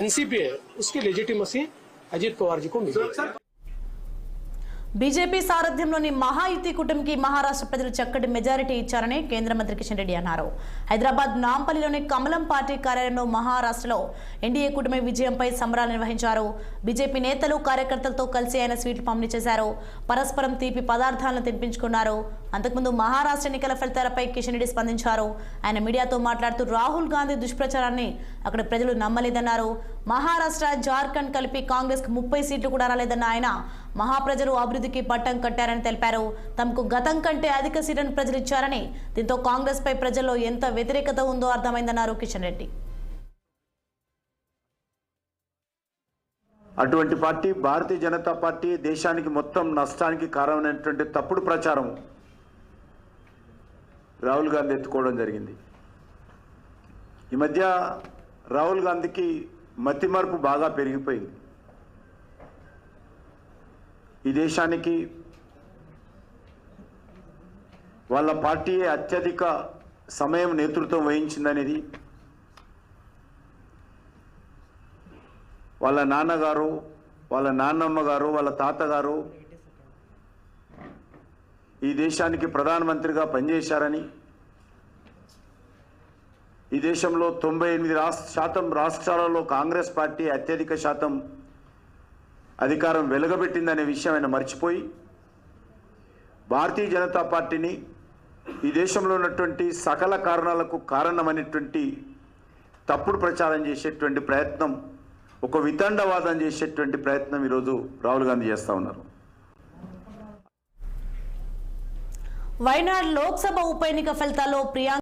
NCP है उसकी legitimacy Ajit Pawar ji को मिली। బీజేపీ సారథ్యంలోని మహాయుతి కూటమికి మహారాష్ట్ర ప్రజలు చక్కటి మెజారిటీ ఇచ్చారని కేంద్ర మంత్రి కిషన్ రెడ్డి అన్నారు. హైదరాబాద్ నాంపల్లిలోని కమలం పార్టీ కార్యాలయంలో మహారాష్ట్రలో ఎన్డీఏ కూటమి విజయంపై సంబరాలు నిర్వహించారు. బీజేపీ నేతలు కార్యకర్తలతో కలిసి ఆయన స్వీట్లు పంపిణీ చేశారు. పరస్పరం తీపి పదార్థాలను తినిపించుకున్నారు. అంతకుముందు మహారాష్ట్ర ఎన్నికల ఫలితాలపై కిషన్ రెడ్డి స్పందించారు. ఆయన మీడియాతో మాట్లాడుతూ రాహుల్ గాంధీ దుష్ప్రచారాన్ని అక్కడ ప్రజలు నమ్మలేదన్నారు. మహారాష్ట్ర జార్ఖండ్ కలిపి కాంగ్రెస్ కు 30 సీట్లు కూడా రాలేదన్న ఆయన మహాప్రజలు అభివృద్ధికి పట్టం కట్టారని తెలిపారు. తమకు గతం కంటే అధిక సీట్లను ప్రజలు ఇచ్చారని, దీంతో కాంగ్రెస్ పై ప్రజల్లో ఎంత వ్యతిరేకత ఉందో అర్థమైందన్నారు కిషన్ రెడ్డి. అటువంటి పార్టీ భారతీయ జనతా పార్టీ దేశానికి మొత్తం నష్టానికి కారణమైనటువంటి తప్పుడు ప్రచారం రాహుల్ గాంధీ ఎత్తుకోవడం జరిగింది. ఈ మధ్య రాహుల్ గాంధీకి మతిమరుపు బాగా పెరిగిపోయింది. ఈ దేశానికి వాళ్ళ పార్టీయే అత్యధిక సమయం నేతృత్వం వహించిందనేది వాళ్ళ నాన్నగారు, వాళ్ళ నాన్నమ్మ గారు, వాళ్ళ తాతగారు ఈ దేశానికి ప్రధానమంత్రిగా పనిచేశారని, ఈ దేశంలో 98% రాష్ట్రాలలో కాంగ్రెస్ పార్టీ అత్యధిక శాతం అధికారం వెలగబెట్టిందనే విషయం ఆయన మర్చిపోయి భారతీయ జనతా పార్టీని ఈ దేశంలో ఉన్నటువంటి సకల కారణాలకు కారణమైనటువంటి తప్పుడు ప్రచారం చేసేటువంటి ప్రయత్నం, ఒక వితండవాదం చేసేటువంటి ప్రయత్నం ఈరోజు రాహుల్ గాంధీ చేస్తూ ఉన్నారు. వైనాడ్ లోక్సభ ఉప ఎన్నిక ఫలితాల్లో ప్రియాంక